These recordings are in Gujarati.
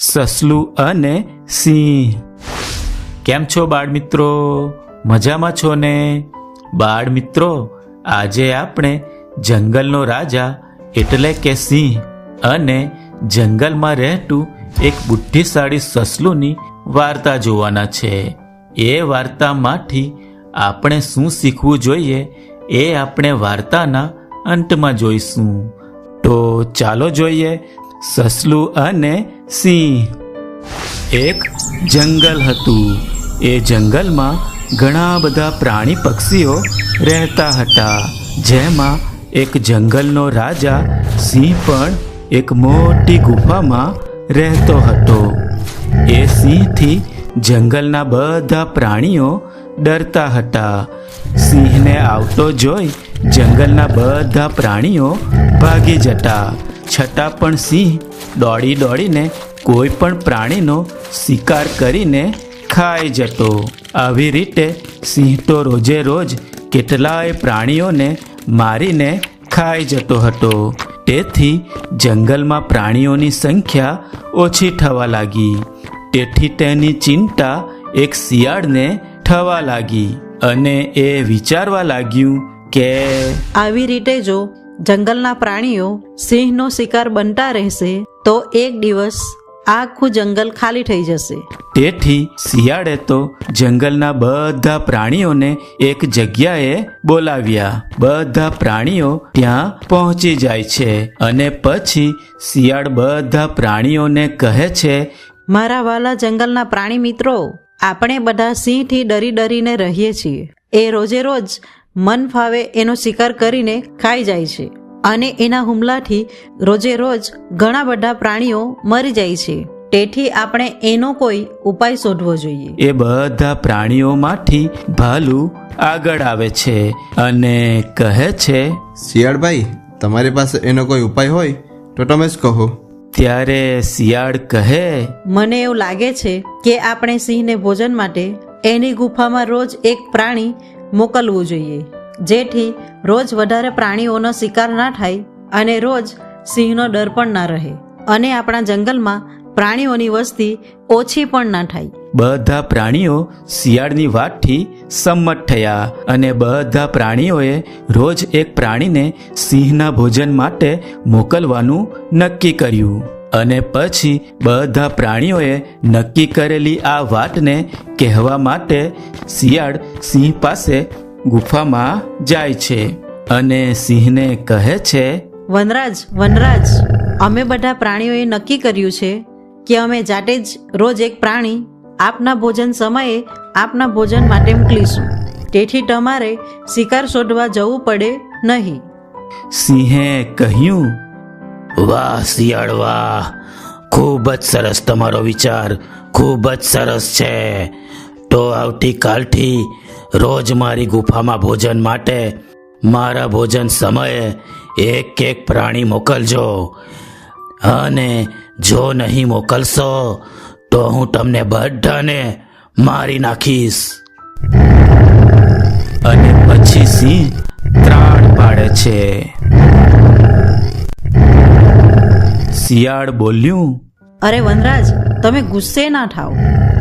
સસલું અને સિંહ. કેમ છો બાળ મિત્રો? મજામાં છો ને? બાળ મિત્રો, આજે આપણે જંગલનો રાજા એટલે કે સિંહ અને જંગલમાં રહેતું એક બુદ્ધિશાળી સસલુંની વાર્તા જોવાના છે. એ વાર્તામાંથી આપણે શું શીખવું જોઈએ એ આપણે વાર્તાના અંતમાં જોઈશું. તો ચાલો જોઈએ સસલું અને સિંહ. એક જંગલ હતું. એ જંગલમાં ઘણા બધા પ્રાણી પક્ષીઓ રહેતા હતા. જેમાં એક જંગલનો રાજા સિંહ પણ એક મોટી ગુફામાં રહેતો હતો. એ સિંહથી જંગલના બધા પ્રાણીઓ ડરતા હતા. સિંહને આવતો જોઈ જંગલના બધા પ્રાણીઓ ભાગી જતા. છતાં પણ સિંહ દોડી દોડીને કોઈ પણ પ્રાણીનો શિકાર કરીને ખાઈ જતો. આવી રીતે સિંહ તો રોજે રોજ કેટલાય પ્રાણીઓને મારીને ખાઈ જતો હતો. તેથી જંગલમાં પ્રાણીઓની સંખ્યા ઓછી થવા લાગી. તેથી તેની ચિંતા એક શિયાળને થવા લાગી અને એ વિચારવા લાગ્યું કે આવી રીતે જો જંગલના પ્રાણીઓ સિંહનો શિકાર બનતા રહેશે તો એક દિવસ આખું જંગલ ખાલી થઈ જશે. તેથી શિયાળે તો જંગલના બધા પ્રાણીઓને એક જગ્યાએ બોલાવ્યા. બધા પ્રાણીઓ ત્યાં પહોંચી જાય છે અને પછી શિયાળ બધા પ્રાણીઓને કહે છે, મારા વાલા જંગલના પ્રાણી મિત્રો, આપણે બધા સિંહથી ડરી ડરીને રહીએ છીએ. એ રોજે રોજ મન ફાવે એનો શિકાર કરીને ખાઈ જાય છે અને એના હુમલાથી રોજે રોજ ઘણા બધા પ્રાણીઓ મરી જાય છે. તેથી આપણે એનો કોઈ ઉપાય શોધવો જોઈએ. એ બધા પ્રાણીઓમાંથી ભાલું આગળ આવે છે અને કહે છે, શિયાળભાઈ, તમારી પાસે એનો કોઈ ઉપાય હોય તો તમે જ કહો. ત્યારે શિયાળ કહે, મને એવું લાગે છે કે આપણે સિંહને ભોજન માટે એની ગુફામાં રોજ એક પ્રાણી મોકલવું જોઈએ, જેથી રોજ વધારે પ્રાણીઓનો શિકાર ના થાય અને રોજ સિંહનો ડર પણ ના રહે અને આપણા જંગલમાં પ્રાણીઓની વસ્તી ઓછી પણ ના થાય. બધા પ્રાણીઓ શિયાળની વાતથી સંમત થયા અને બધા પ્રાણીઓએ રોજ એક પ્રાણીને સિંહના ભોજન માટે મોકલવાનું નક્કી કર્યું. અને પછી બધા પ્રાણીઓએ નક્કી કરેલી આ વાતને કહેવા માટે શિયાળ સિંહ પાસે ગુફામાં જાય છે અને સિંહને કહે છે, વનરાજ, વનરાજ, અમે બધા પ્રાણીઓએ નક્કી કર્યું છે કે અમે જાતે જ રોજ એક પ્રાણી આપના ભોજન સમયે આપના ભોજન માટે મોકલીશું. તેથી તમારે શિકાર શોધવા જવું પડે નહીં. સિંહે કહ્યું, વાહ શિયાળ વાહ, ખૂબ જ સરસ તમારો વિચાર, ખૂબ જ સરસ છે. તો આવતીકાલથી રોજ મારી ગુફામાં ભોજન માટે મારા ભોજન સમયે એક એક પ્રાણી મોકલજો અને જો નહીં મોકલશો તો હું તમને બધાને મારી નાખીશ. અને પછી સિંહ ત્રાણ પાડે છે. શિયાળ બોલ્યું, અરે વનરાજ, તમે ગુસ્સે ના થાઓ,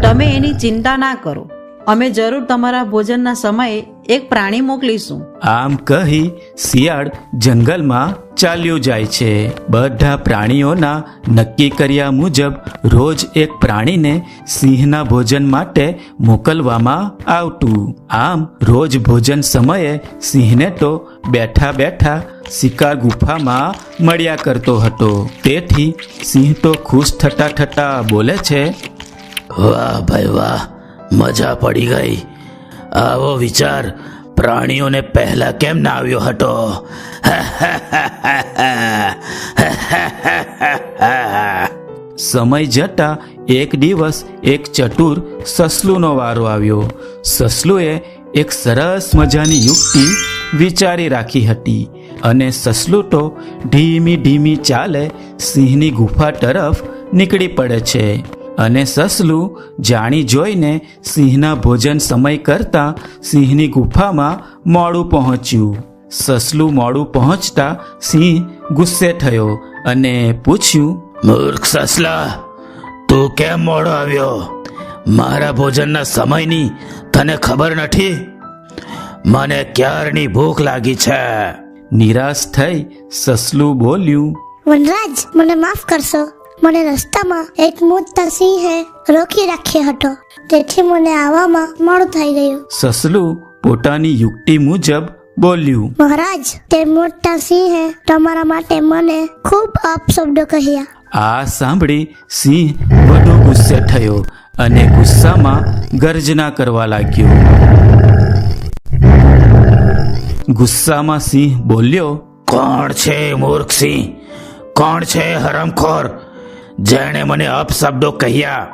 તમે એની ચિંતા ના કરો. અમે જરૂર તમારા ભોજનના સમયે એક પ્રાણી મોકલીશું. આમ કહી શિયાળ જંગલમાં ચાલ્યું જાય છે. બધા પ્રાણીઓના નક્કી કર્યા મુજબ રોજ એક પ્રાણીને સિંહના ભોજન માટે મોકલવામાં આવતું. આમ રોજ ભોજન સમયે સિંહને તો બેઠા બેઠા શિકાર ગુફામાં મળ્યા કરતો હતો. તેથી સિંહ તો ખુશ થતા થતા બોલે છે, વાહ ભાઈ વાહ, મજા પડી ગઈ. આવો વિચાર પ્રાણીઓને પહેલા કેમ ના આવ્યો હતો? સમય જતા એક દિવસ એક ચતુર સસલુનો વારો આવ્યો. સસલુએ એક સરસ મજાની યુક્તિ વિચારી રાખી હતી અને સસલું તો ધીમી ધીમી ચાલે સિંહની ગુફા તરફ નીકળી પડે છે. અને સસલું જાણી જોઈને સિંહના ભોજન સમય કરતાં સિંહની ગુફામાં મોડું પહોંચ્યું. સસલું મોડું પહોંચતા સિંહ ગુસ્સે થયો અને પૂછ્યું, મૂર્ખ સસલા, તું તું કેમ મોડો આવ્યો? મારા ભોજનના સમયની તને ખબર નથી? મને ક્યારની ભૂખ લાગી છે. નિરાશ થઈ સસલું બોલ્યું, વનરાજ, મને માફ કરશો. મને રસ્તામાં એક મોટા સિંહે રોકી રાખ્યો હતો, તેથી મને આવવામાં મોડું થઈ ગયું. સસલું પોતાની યુક્તિ મુજબ બોલ્યું, મહારાજ, તે મોટા સિંહે તમારા માટે મને ખૂબ અપશબ્દો કહ્યા. આ સાંભળી સિંહ વધુ ગુસ્સે થયો અને ગુસ્સામાં ગર્જના કરવા લાગ્યો. ગુસ્સામાં સિંહ બોલ્યો, કોણ છે મૂર્ખ સિંહ? કોણ છે હરામખોર જેણે મને અપશબ્દો કહ્યા?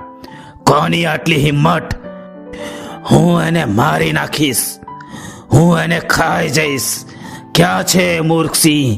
કોની આટલી હિંમત? હું એને મારી નાખીશ. હું એને ખાઈ જઈશ. ક્યાં છે મૂર્ખ સિંહ?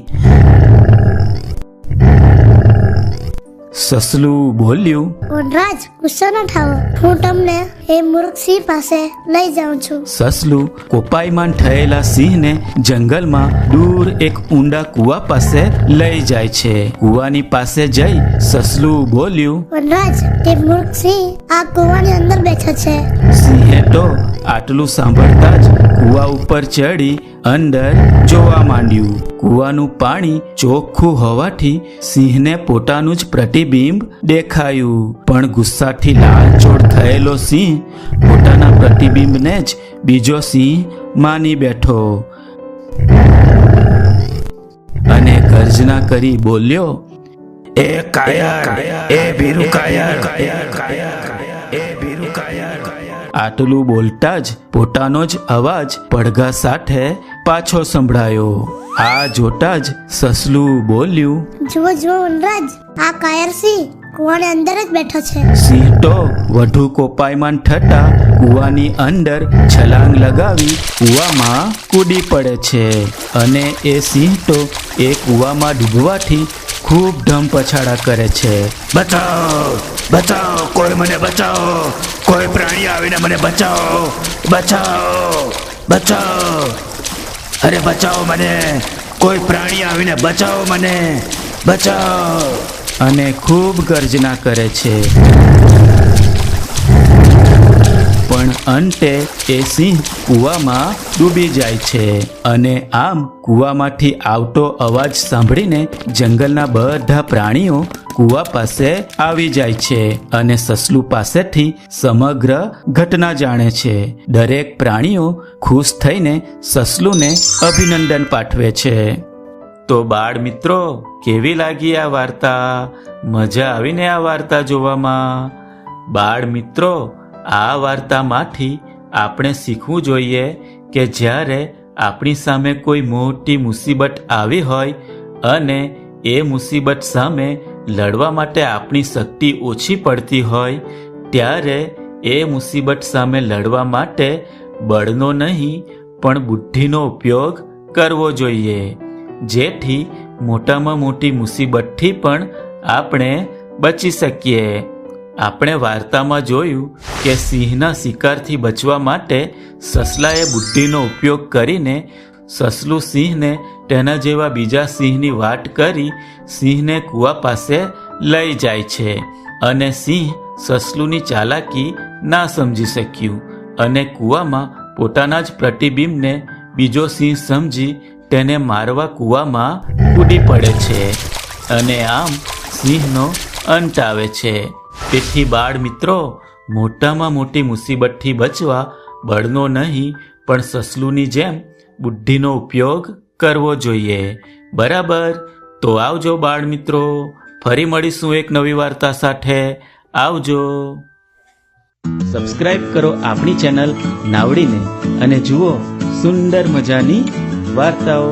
સસલું બોલ્યું, વનરાજ, ગુસ્સો ન થાઓ. હું તમને એ મૂર્ખ સિંહ પાસે લઈ જાઉં છું. સસલું કોપાયમાન થયેલા સિંહને જંગલમાં દૂર એક ઊંડા કૂવા પાસે લઈ જાય છે. કૂવાની પાસે જઈ સસલું બોલ્યું, વનરાજ, તે મૂર્ખ સિંહ આ કૂવાની અંદર બેઠો છે. સિંહે તો આટલું સાંભળતા જ કૂવા ઉપર ચડી અંદર જોવા માંડ્યું. કૂવાનું પાણી ચોખ્ખું હોવાથી સિંહને પોતાનું જ પ્રતિબિંબ દેખાયું. પણ ગુસ્સાથી લાલચોળ થયેલો સિંહ પોતાના પ્રતિબિંબને જ બીજો સિંહ માની બેઠો અને ગર્જના કરી બોલ્યો, એ કાયર, એ ભીરુ કાયર, એ ભીરુ કાયર. આટલું બોલતા જ પોતાનો જ અવાજ પડઘા સાથે પાછો સંભળાયો. આ જોતા જ સસલું બોલ્યું, જુઓ જુઓ વનરાજ, આ કાયર સિંહ કૂવાની અંદર જ બેઠો છે. સિંહ તો વધુ કોપાયમાન થતા કૂવાની અંદર છલાંગ લગાવી કૂવામાં કૂદી પડે છે અને એ સિંહ તો એ કૂવામાં ડૂબવાથી ખૂબ ધમ પછાડા કરે છે. બચાવો, બચાવો, કોઈ મને બચાવો, કોઈ પ્રાણી આવીને મને બચાવો, બચાવો, બચાવો, અરે બચાવો મને, કોઈ પ્રાણી આવીને બચાવો મને, બચાવો, અને ખૂબ ગર્જના કરે છે. પણ અંતે એ સિંહ કૂવામાં ડૂબી જાય છે અને આમ કૂવામાંથી આવતો અવાજ સાંભળીને જંગલના બધા પ્રાણીઓ કૂવા પાસે આવી જાય છે અને સસલું પાસેથી સમગ્ર ઘટના જાણે છે. દરેક પ્રાણીઓ ખુશ થઈને સસલુંને અભિનંદન પાઠવે છે. તો બાળ મિત્રો, કેવી લાગી આ વાર્તા? મજા આવીને આ વાર્તા જોવામાં? બાળ મિત્રો, આ વાર્તામાંથી આપણે શીખવું જોઈએ કે જ્યારે આપણી સામે કોઈ મોટી મુસીબત આવી હોય અને એ મુસીબત સામે લડવા માટે આપણી શક્તિ ઓછી પડતી હોય ત્યારે એ મુસીબત સામે લડવા માટે બળનો નહીં પણ બુદ્ધિનો ઉપયોગ કરવો જોઈએ, જેથી મોટામાં મોટી મુસીબતથી પણ આપણે બચી શકીએ. આપણે વાર્તામાં જોયું કે સિંહના શિકારથી બચવા માટે સસલાએ બુદ્ધિનો ઉપયોગ કરીને સસલું સિંહને તેના જેવા બીજા સિંહની વાટ કરી સિંહને કૂવા પાસે લઈ જાય છે અને સિંહ સસલુંની ચાલાકી ના સમજી શક્યું અને કૂવામાં પોતાના જ પ્રતિબિંબને બીજો સિંહ સમજી તેને મારવા કૂવામાં કૂદી પડે છે અને આમ સિંહનો અંત આવે છે. તેથી બાળ મિત્રો, મોટામાં મોટી મુસીબતથી બચવા બળનો નહીં પણ સસલુંની જેમ બુદ્ધિનો ઉપયોગ કરવો જોઈએ. બરાબર? તો આવજો બાળ મિત્રો, ફરી મળીશું એક નવી વાર્તા સાથે. આવજો. સબસ્ક્રાઇબ કરો આપણી ચેનલ નાવડીને અને જુઓ સુંદર મજાની વાર્તાઓ.